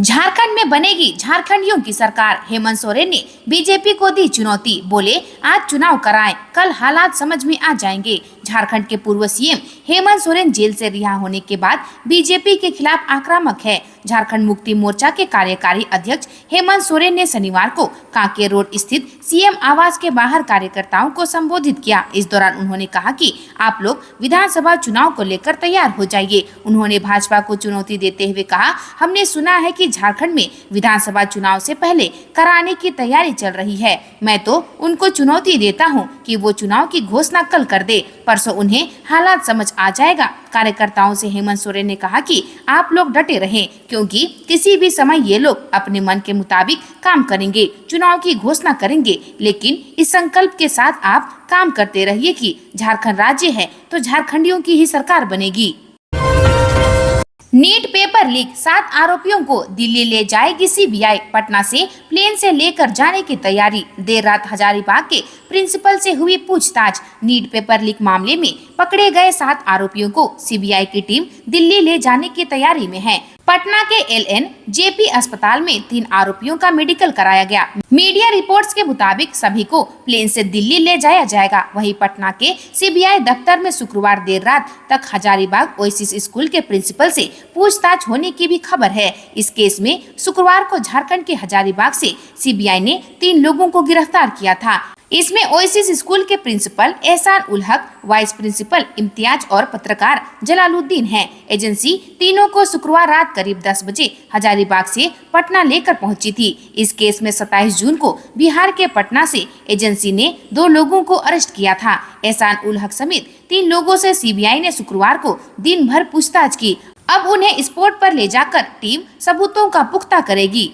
झारखंड में बनेगी झारखंडियों की सरकार। हेमंत सोरेन ने बीजेपी को दी चुनौती, बोले आज चुनाव कराएं, कल हालात समझ में आ जाएंगे। झारखंड के पूर्व सीएम हेमंत सोरेन जेल से रिहा होने के बाद बीजेपी के खिलाफ आक्रामक है। झारखंड मुक्ति मोर्चा के कार्यकारी अध्यक्ष हेमंत सोरेन ने शनिवार को कांके रोड स्थित सीएम आवास के बाहर कार्यकर्ताओं को संबोधित किया। इस दौरान उन्होंने कहा कि आप लोग विधानसभा चुनाव को लेकर तैयार हो जाइए। उन्होंने भाजपा को चुनौती देते हुए कहा, हमने सुना है कि झारखंड में विधानसभा चुनाव से पहले कराने की तैयारी चल रही है। मैं तो उनको चुनौती देता हूं कि वो चुनाव की घोषणा कल कर दे, परसों उन्हें हालात समझ आ जाएगा। कार्यकर्ताओं से हेमंत सोरेन ने कहा कि आप लोग डटे रहें, क्योंकि किसी भी समय ये लोग अपने मन के मुताबिक काम करेंगे, चुनाव की घोषणा करेंगे, लेकिन इस संकल्प के साथ आप काम करते रहिए कि झारखंड राज्य है तो झारखंडियों की ही सरकार बनेगी। नीट पेपर लीक, 7 आरोपियों को दिल्ली ले जाएगी सीबीआई। पटना से प्लेन से लेकर जाने की तैयारी। देर रात हजारीबाग के प्रिंसिपल से हुई पूछताछ। नीट पेपर लीक मामले में पकड़े गए 7 आरोपियों को सीबीआई की टीम दिल्ली ले जाने की तैयारी में है। पटना के LNJP अस्पताल में 3 आरोपियों का मेडिकल कराया गया। मीडिया रिपोर्ट्स के मुताबिक सभी को प्लेन से दिल्ली ले जाया जाएगा। वहीं पटना के सीबीआई दफ्तर में शुक्रवार देर रात तक हजारीबाग ओएसिस स्कूल के प्रिंसिपल से पूछताछ होने की भी खबर है। इस केस में शुक्रवार को झारखंड के हजारीबाग से सीबीआई ने 3 लोगों को गिरफ्तार किया था। इसमें ओएसिस स्कूल के प्रिंसिपल एहसान उल हक, वाइस प्रिंसिपल इम्तियाज और पत्रकार जलालुद्दीन हैं। एजेंसी तीनों को शुक्रवार रात करीब 10 बजे हजारीबाग से पटना लेकर पहुंची थी। इस केस में 27 जून को बिहार के पटना से एजेंसी ने 2 लोगों को अरेस्ट किया था। एहसान उल हक समेत 3 लोगों से सीबीआई ने शुक्रवार को दिन भर पूछताछ की। अब उन्हें स्पॉट पर ले जाकर टीम सबूतों का पुख्ता करेगी।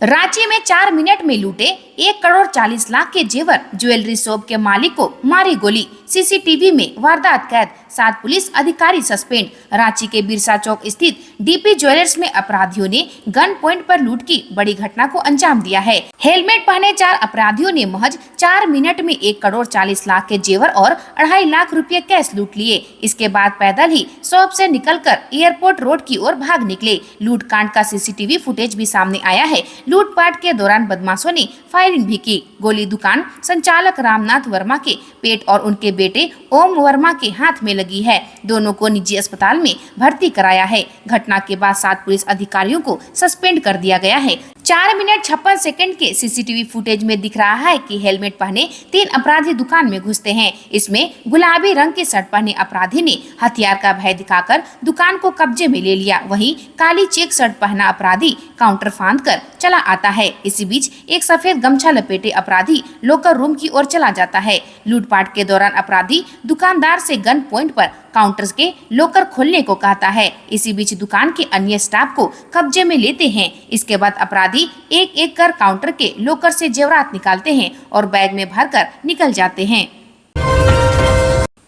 रांची में 4 मिनट में लूटे 1 करोड़ 40 लाख के जेवर। ज्वेलरी शॉप के मालिक को मारी गोली। सीसीटीवी में वारदात कैद। 7 पुलिस अधिकारी सस्पेंड। रांची के बिरसा चौक स्थित डीपी ज्वेलर्स में अपराधियों ने गन पॉइंट पर लूट की बड़ी घटना को अंजाम दिया है। हेलमेट पहने 4 अपराधियों ने महज 4 मिनट में 1 करोड़ 40 लाख के जेवर और 2.5 लाख रुपए कैश लूट लिए। इसके बाद पैदल ही शॉप से निकलकर एयरपोर्ट रोड की ओर भाग निकले। लूटकांड का सीसीटीवी फुटेज भी सामने आया है। लूटपाट के दौरान बदमाशों ने फायरिंग भी की। गोली दुकान संचालक रामनाथ वर्मा के पेट और उनके बेटे ओम वर्मा के हाथ में लगी है। दोनों को निजी अस्पताल में भर्ती कराया है। घटना के बाद 7 पुलिस अधिकारियों को सस्पेंड कर दिया गया है। 4 मिनट 56 सेकंड के सीसीटीवी फुटेज में दिख रहा है कि हेलमेट पहने 3 अपराधी दुकान में घुसते हैं। इसमें गुलाबी रंग की शर्ट पहने अपराधी ने हथियार का भय दिखाकर दुकान को कब्जे में ले लिया। वहीं काली चेक शर्ट पहना अपराधी काउंटर फांद कर चला आता है। इसी बीच एक सफेद गमछा लपेटे अपराधी लॉकर रूम की ओर चला जाता है। लूटपाट के दौरान अपराधी दुकानदार से गन पॉइंट पर काउंटर के लॉकर खोलने को कहता है। इसी बीच दुकान के अन्य स्टाफ को कब्जे में लेते हैं। इसके बाद अपराधी एक एक कर काउंटर के लॉकर से जेवरात निकालते हैं और बैग में भरकर निकल जाते हैं।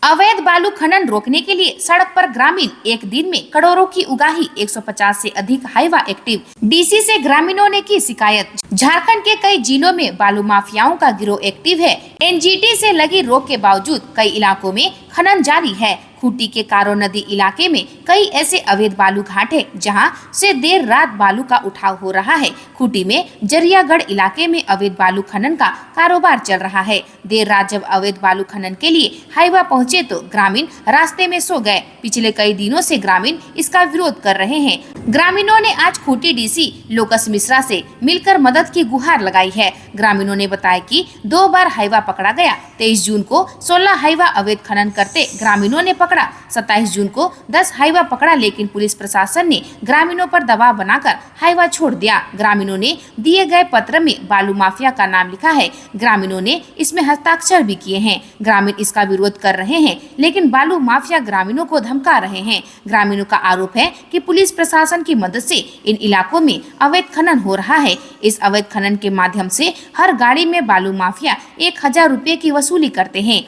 अवैध बालू खनन रोकने के लिए सड़क पर ग्रामीण, एक दिन में करोड़ों की उगाही। 150 से अधिक हाइवा एक्टिव। डीसी से ग्रामीणों ने की शिकायत। झारखंड के कई जिलों में बालू माफियाओं का गिरोह एक्टिव है। एनजीटी से लगी रोक के बावजूद कई इलाकों में खनन जारी है। खूंटी के कारो नदी इलाके में कई ऐसे अवैध बालू घाट है जहां से देर रात बालू का उठाव हो रहा है। खूंटी में जरियागढ़ इलाके में अवैध बालू खनन का कारोबार चल रहा है। देर रात जब अवैध बालू खनन के लिए हाईवा पहुंचे तो ग्रामीण रास्ते में सो गए। पिछले कई दिनों से ग्रामीण इसका विरोध कर रहे हैं। ग्रामीणों ने आज खूंटी डीसी लोकस मिश्रा से मिलकर मदद की गुहार लगाई है। ग्रामीणों ने बताया कि 2 बार हाईवा पकड़ा गया। 23 जून को 16 हाईवा अवैध खनन करते ग्रामीणों ने पकड़ा। 27 जून को 10 हाईवा पकड़ा, लेकिन पुलिस प्रशासन ने ग्रामीणों पर दबाव बनाकर हाईवा छोड़ दिया। ग्रामीणों ने दिए गए पत्र में बालू माफिया का नाम लिखा है। ग्रामीणों ने इसमें हस्ताक्षर भी किए हैं। ग्रामीण इसका विरोध कर रहे हैं, लेकिन बालू माफिया ग्रामीणों को धमका रहे हैं। ग्रामीणों का आरोप है कि पुलिस प्रशासन की मदद से इन इलाकों में अवैध खनन हो रहा है। इस अवैध खनन के माध्यम से हर गाड़ी में बालू माफिया 1000 रुपए की वसूली करते हैं।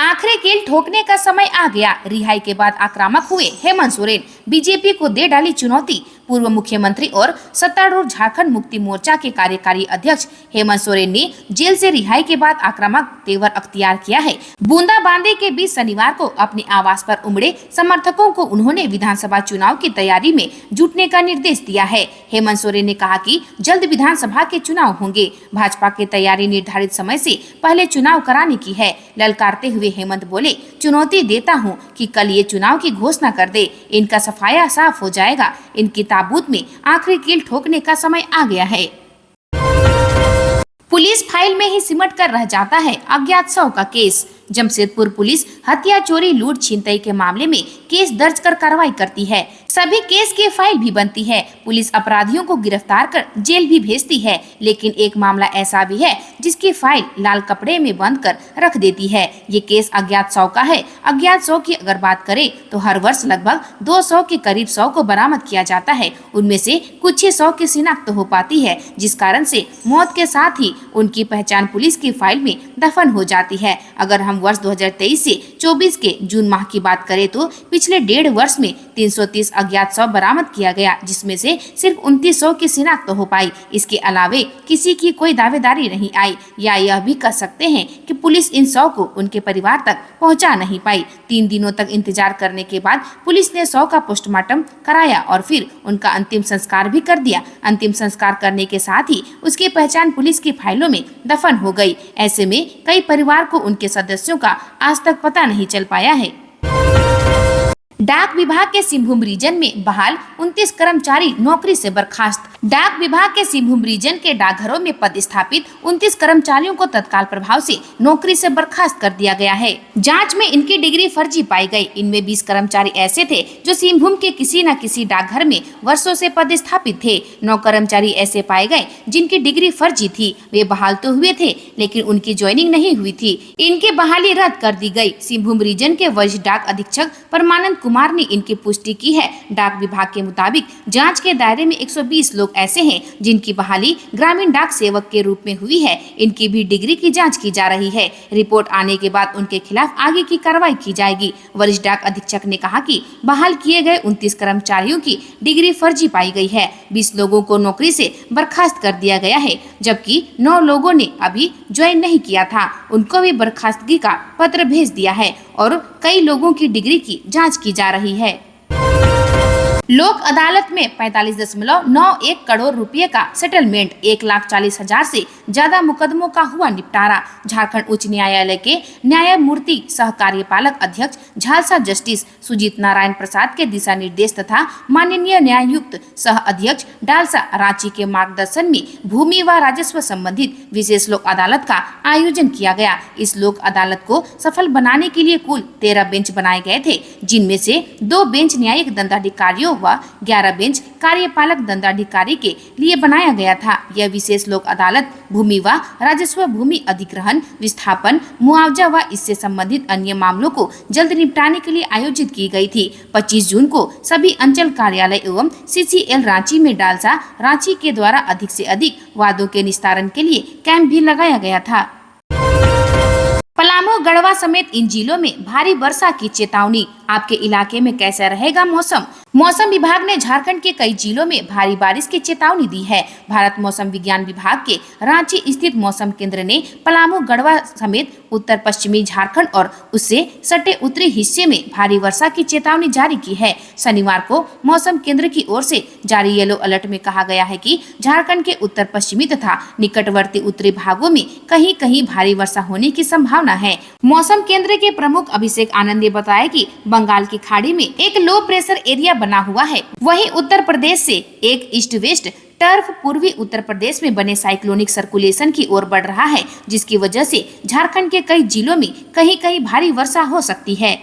आखिरी कील ठोकने का समय आ गया। रिहाई के बाद आक्रामक हुए हेमंत सोरेन। बीजेपी को दे डाली चुनौती। पूर्व मुख्यमंत्री और सत्तारूढ़ झारखंड मुक्ति मोर्चा के कार्यकारी अध्यक्ष हेमंत सोरेन ने जेल से रिहाई के बाद आक्रामक तेवर अख्तियार किया है। बूंदाबांदी के बीच शनिवार को अपने आवास पर उमड़े समर्थकों को उन्होंने विधानसभा चुनाव की तैयारी में जुटने का निर्देश दिया है। हेमंत सोरेन ने कहा कि जल्द विधानसभा के चुनाव होंगे। भाजपा की तैयारी निर्धारित समय से पहले चुनाव कराने की है। ललकारते हुए हेमंत बोले, चुनौती देता हूं कि कल ये चुनाव की घोषणा कर दे, इनका सफाया साफ हो जाएगा। इनकी ताबूत में आखिरी कील ठोकने का समय आ गया है। पुलिस फाइल में ही सिमट कर रह जाता है अज्ञात 100 का केस। जमशेदपुर पुलिस हत्या, चोरी, लूट, छिनतई के मामले में केस दर्ज कर कार्रवाई करती है। सभी केस की फाइल भी बनती है। पुलिस अपराधियों को गिरफ्तार कर जेल भी भेजती है, लेकिन एक मामला ऐसा भी है जिसकी फाइल लाल कपड़े में बंद कर रख देती है। ये केस अज्ञात 100 का है। अज्ञात 100 की अगर बात करें तो हर वर्ष लगभग 200 के करीब 100 को बरामद किया जाता है। उनमें से कुछ ही 100 की शिनाख्त हो पाती है, जिस कारण से मौत के साथ ही उनकी पहचान पुलिस की फाइल में दफन हो जाती है। अगर हम वर्ष 2023 से 24 के जून माह की बात करें तो पिछले 1.5 वर्ष में 330 अज्ञात 100 बरामद किया गया, जिसमें से सिर्फ 2900 की शिनाख्त हो पाई। इसके अलावे किसी की कोई दावेदारी नहीं आई, या यह भी कह सकते हैं कि पुलिस इन 100 को उनके परिवार तक पहुंचा नहीं पाई। 3 दिनों तक इंतजार करने के बाद पुलिस ने 100 का पोस्टमार्टम कराया और फिर उनका अंतिम संस्कार भी कर दिया। अंतिम संस्कार करने के साथ ही उसकी पहचान पुलिस की फाइलों में दफन हो गई। ऐसे में कई परिवार को उनके सदस्यों का आज तक पता नहीं चल पाया है। डाक विभाग के सिंहभूम रीजन में बहाल 29 कर्मचारी नौकरी से बर्खास्त। डाक विभाग के सिंहभूम रीजन के डाकघरों में पदस्थापित 29 कर्मचारियों को तत्काल प्रभाव से नौकरी से बर्खास्त कर दिया गया है। जांच में इनकी डिग्री फर्जी पाई गई। इनमें 20 कर्मचारी ऐसे थे जो सिंहभूम के किसी न किसी डाकघर में वर्षों से पदस्थापित थे। 9 कर्मचारी ऐसे पाए गए जिनकी डिग्री फर्जी थी। वे बहाल तो हुए थे, लेकिन उनकी ज्वाइनिंग नहीं हुई थी। इनकी बहाली रद्द कर दी गई। सिंहभूम रीजन के वरिष्ठ डाक अधीक्षक परमानंद कुमार ने इनकी पुष्टि की है। डाक विभाग के मुताबिक जांच के दायरे में 120 लोग ऐसे हैं जिनकी बहाली ग्रामीण डाक सेवक के रूप में हुई है। इनकी भी डिग्री की जांच की जा रही है। रिपोर्ट आने के बाद उनके खिलाफ आगे की कार्रवाई की जाएगी। वरिष्ठ डाक अधीक्षक ने कहा कि बहाल किए गए 29 कर्मचारियों की डिग्री फर्जी पाई गई है। 20 लोगों को नौकरी से बर्खास्त कर दिया गया है, जबकि 9 लोगों ने अभी ज्वाइन नहीं किया था। उनको भी बर्खास्तगी का पत्र भेज दिया है और कई लोगों की डिग्री की जांच की जा रही है। लोक अदालत में 45.91 करोड़ रुपए का सेटलमेंट, 1,40,000 से ज्यादा मुकदमों का हुआ निपटारा। झारखंड उच्च न्यायालय के न्यायमूर्ति सह कार्यपालक अध्यक्ष झालसा जस्टिस सुजीत नारायण प्रसाद के दिशा निर्देश तथा माननीय न्यायायुक्त सह अध्यक्ष डालसा रांची के मार्गदर्शन में भूमि व राजस्व संबंधित विशेष लोक अदालत का आयोजन किया गया। इस लोक अदालत को सफल बनाने के लिए कुल 13 बेंच बनाए गए थे, जिनमें से 2 बेंच न्यायिक दंडाधिकारियों व 11 बेंच कार्यपालक दंडाधिकारी के लिए बनाया गया था। यह विशेष लोक अदालत भूमि व राजस्व, भूमि अधिग्रहण, विस्थापन, मुआवजा व इससे संबंधित अन्य मामलों को जल्द निपटाने के लिए आयोजित की गई थी। 25 जून को सभी अंचल कार्यालय एवं CCL रांची में डालसा रांची के द्वारा अधिक से अधिक वादों के निस्तारण के लिए कैंप भी लगाया गया था। पलामू, गढ़वा समेत इन जिलों में भारी वर्षा की चेतावनी। आपके इलाके में कैसा रहेगा मौसम? मौसम विभाग ने झारखंड के कई जिलों में भारी बारिश की चेतावनी दी है। भारत मौसम विज्ञान विभाग के रांची स्थित मौसम केंद्र ने पलामू, गढ़वा समेत उत्तर पश्चिमी झारखंड और उससे सटे उत्तरी हिस्से में भारी वर्षा की चेतावनी जारी की है। शनिवार को मौसम केंद्र की ओर से जारी येलो अलर्ट में कहा गया है कि झारखंड के उत्तर पश्चिमी तथा निकटवर्ती उत्तरी भागों में कहीं कहीं भारी वर्षा होने की संभावना है। मौसम केंद्र के प्रमुख अभिषेक आनंद ने बताया कि बंगाल की खाड़ी में एक लो प्रेशर एरिया बना हुआ है। वहीं उत्तर प्रदेश से एक ईस्ट वेस्ट टर्फ पूर्वी उत्तर प्रदेश में बने साइक्लोनिक सर्कुलेशन की ओर बढ़ रहा है, जिसकी वजह से झारखंड के कई जिलों में कहीं कहीं भारी वर्षा हो सकती है।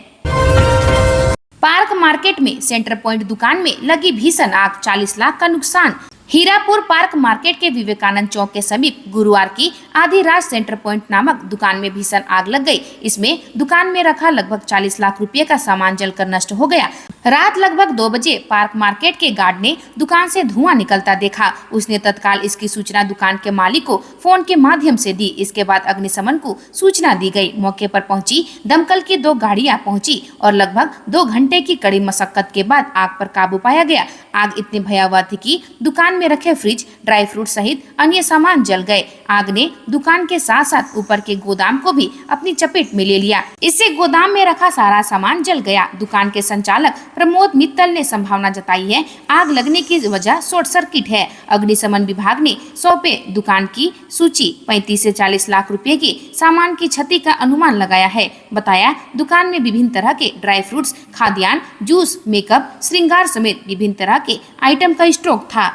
पार्क मार्केट में सेंटर पॉइंट दुकान में लगी भीषण आग, 40 लाख का नुकसान। हीरापुर पार्क मार्केट के विवेकानंद चौक के समीप गुरुवार की आधी रात सेंटर पॉइंट नामक दुकान में भीषण आग लग गई। इसमें दुकान में रखा लगभग 40 लाख रुपए का सामान जलकर नष्ट हो गया। रात लगभग 2 बजे पार्क मार्केट के गार्ड ने दुकान से धुआं निकलता देखा। उसने तत्काल इसकी सूचना दुकान के मालिक को फोन के माध्यम से दी। इसके बाद अग्निशमन को सूचना दी गई। मौके पर पहुंची दमकल की 2 गाड़ियां पहुंची और लगभग 2 घंटे की कड़ी मशक्कत के बाद आग पर काबू पाया गया। आग इतनी भयावह थी कि दुकान में रखे फ्रिज, ड्राई फ्रूट सहित अन्य सामान जल गए। आग ने दुकान के साथ साथ ऊपर के गोदाम को भी अपनी चपेट में ले लिया। इससे गोदाम में रखा सारा सामान जल गया। दुकान के संचालक प्रमोद मित्तल ने संभावना जताई है आग लगने की वजह शॉर्ट सर्किट है। अग्निशमन विभाग ने सौंपे दुकान की सूची 35 से 40 लाख रुपए की सामान की क्षति का अनुमान लगाया है। बताया दुकान में विभिन्न तरह के ड्राई फ्रूट्स, खाद्यान्न, जूस, मेकअप, श्रृंगार समेत विभिन्न तरह के आइटम का स्टॉक था।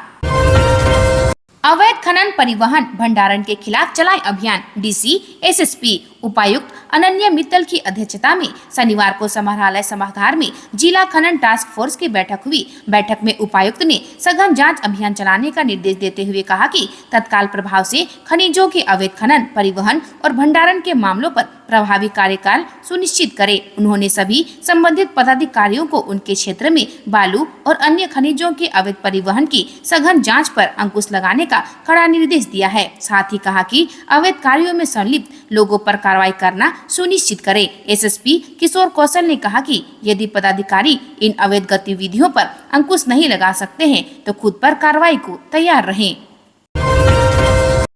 अवैध खनन, परिवहन, भंडारण के खिलाफ चलाए अभियान। डीसी, एसएसपी, उपायुक्त अनन्या मित्तल की अध्यक्षता में शनिवार को समाहरणालय सभागार में जिला खनन टास्क फोर्स की बैठक हुई। बैठक में उपायुक्त ने सघन जांच अभियान चलाने का निर्देश देते हुए कहा कि तत्काल प्रभाव से खनिजों के अवैध खनन, परिवहन और भंडारण के मामलों पर प्रभावी कार्यकाल सुनिश्चित करे। उन्होंने सभी संबंधित पदाधिकारियों को उनके क्षेत्र में बालू और अन्य खनिजों के अवैध परिवहन की सघन जाँच पर अंकुश लगाने का कड़ा निर्देश दिया है। साथ ही कहा कि अवैध कार्यों में संलिप्त लोगों पर कार्रवाई करना सुनिश्चित करें। एसएसपी किशोर कौशल ने कहा कि यदि पदाधिकारी इन अवैध गतिविधियों पर अंकुश नहीं लगा सकते हैं तो खुद पर कार्रवाई को तैयार रहें।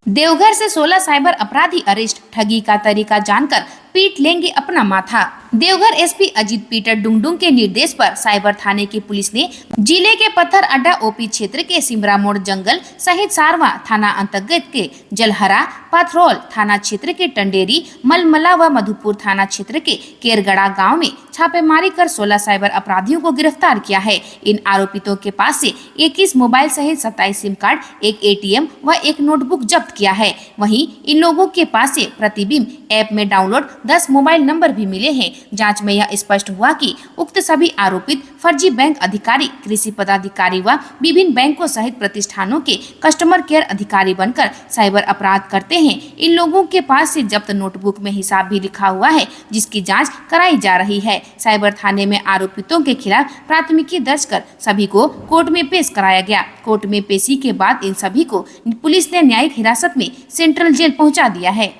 देवघर से 16 साइबर अपराधी अरेस्ट। ठगी का तरीका जानकर पीट लेंगे अपना माथा। देवघर एसपी अजीत पीटर डुंगडुंग के निर्देश पर साइबर थाने की पुलिस ने जिले के पत्थर अड्डा ओपी क्षेत्र के सिमरा मोड़ जंगल सहित सारवा थाना अंतर्गत के जलहरा, पाथरोल थाना क्षेत्र के टंडेरी, मलमला व मधुपुर थाना क्षेत्र के केरगड़ा गांव में छापेमारी कर 16 साइबर अपराधियों को गिरफ्तार किया है। इन आरोपितों के पास से 21 मोबाइल सहित 27 सिम कार्ड, एक एटीएम व एक नोटबुक जब्त किया है। वहीं इन लोगों के पास से प्रतिबिंब ऐप में डाउनलोड 10 मोबाइल नंबर भी मिले हैं। जांच में यह स्पष्ट हुआ कि उक्त सभी आरोपित फर्जी बैंक अधिकारी, कृषि पदाधिकारी व विभिन्न बैंकों सहित प्रतिष्ठानों के कस्टमर केयर अधिकारी बनकर साइबर अपराध करते हैं। इन लोगों के पास से जब्त नोटबुक में हिसाब भी लिखा हुआ है, जिसकी जांच कराई जा रही है। साइबर थाने में आरोपितों के खिलाफ प्राथमिकी दर्ज कर सभी को कोर्ट में पेश कराया गया। कोर्ट में पेशी के बाद इन सभी को पुलिस ने न्यायिक हिरासत में सेंट्रल जेल पहुंचा दिया है।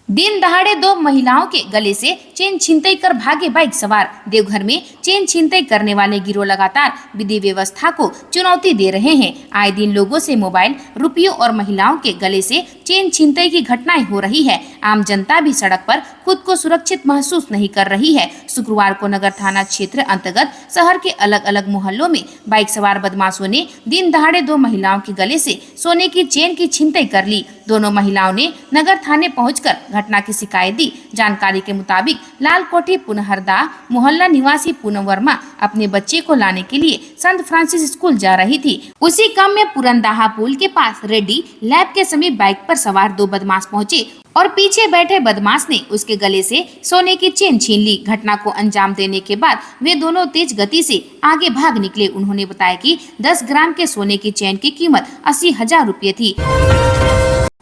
दिन दहाड़े 2 महिलाओं के गले से चेन छिनतई कर भागे बाइक सवार। देवघर में चेन छिनतई करने वाले गिरोह लगातार विधि व्यवस्था को चुनौती दे रहे हैं। आए दिन लोगों से मोबाइल, रुपयों और महिलाओं के गले से चेन छिनतई की घटनाएं हो रही है। आम जनता भी सड़क पर खुद को सुरक्षित महसूस नहीं कर रही है। शुक्रवार को नगर थाना क्षेत्र अंतर्गत शहर के अलग अलग मोहल्लों में बाइक सवार बदमाशों ने दिन दहाड़े 2 महिलाओं के गले से सोने की चेन की छिनतई कर ली। दोनों महिलाओं ने नगर थाने पहुंचकर घटना की शिकायत दी। जानकारी के मुताबिक लालकोठी पुनहरदा मोहल्ला निवासी पूनम वर्मा अपने बच्चे को लाने के लिए संत फ्रांसिस स्कूल जा रही थी। उसी क्रम में पुरंदाहा पुल के पास रेड्डी लैब के समीप बाइक पर सवार 2 बदमाश पहुंचे और पीछे बैठे बदमाश ने उसके गले से सोने की चेन छीन ली। घटना को अंजाम देने के बाद वे दोनों तेज गति से आगे भाग निकले। उन्होंने बताया कि 10 ग्राम के सोने की चेन की कीमत 80,000 रुपये थी।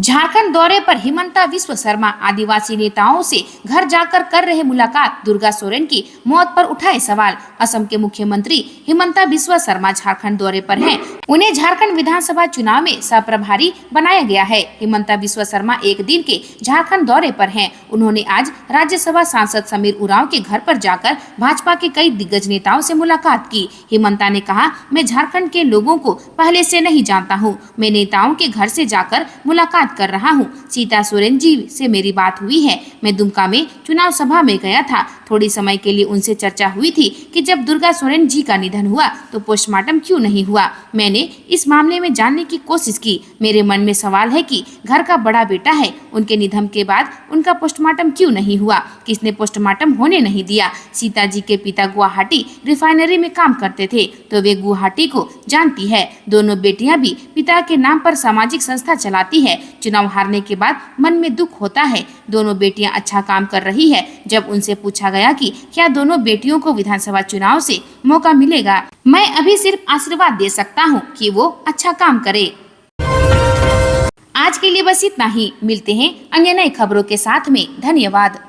झारखंड दौरे पर हिमंता विश्व शर्मा। आदिवासी नेताओं से घर जाकर कर रहे मुलाकात। दुर्गा सोरेन की मौत पर उठाए सवाल। असम के मुख्यमंत्री हिमंता विश्व शर्मा झारखंड दौरे पर हैं। उन्हें झारखंड विधानसभा चुनाव में सहप्रभारी बनाया गया है। हिमंता विश्व शर्मा 1 दिन के झारखंड दौरे पर हैं। उन्होंने आज राज्यसभा सांसद समीर उरांव के घर पर जाकर भाजपा के कई दिग्गज नेताओं से मुलाकात की। हिमंता ने कहा, मैं झारखंड के लोगों को पहले से नहीं जानता हूँ। मैं नेताओं के घर से जाकर मुलाकात कर रहा हूँ। सीता सोरेन जी से मेरी बात हुई है। मैं दुमका में चुनाव सभा में गया था। थोड़ी समय के लिए उनसे चर्चा हुई थी कि जब दुर्गा सोरेन जी का निधन हुआ तो पोस्टमार्टम क्यों नहीं हुआ। मैंने इस मामले में जानने की कोशिश की। मेरे मन में सवाल है कि घर का बड़ा बेटा है, उनके निधन के बाद उनका पोस्टमार्टम क्यों नहीं हुआ, किसने पोस्टमार्टम होने नहीं दिया। सीता जी के पिता गुवाहाटी रिफाइनरी में काम करते थे तो वे गुवाहाटी को जानती है। दोनों बेटियां भी पिता के नाम पर सामाजिक संस्था चलाती है। चुनाव हारने के बाद मन में दुख होता है। दोनों बेटियां अच्छा काम कर रही है। जब उनसे पूछा गया कि क्या दोनों बेटियों को विधानसभा चुनाव से मौका मिलेगा, मैं अभी सिर्फ आशीर्वाद दे सकता हूं। कि वो अच्छा काम करे। आज के लिए बस इतना ही। मिलते हैं अन्य नई खबरों के साथ में। धन्यवाद।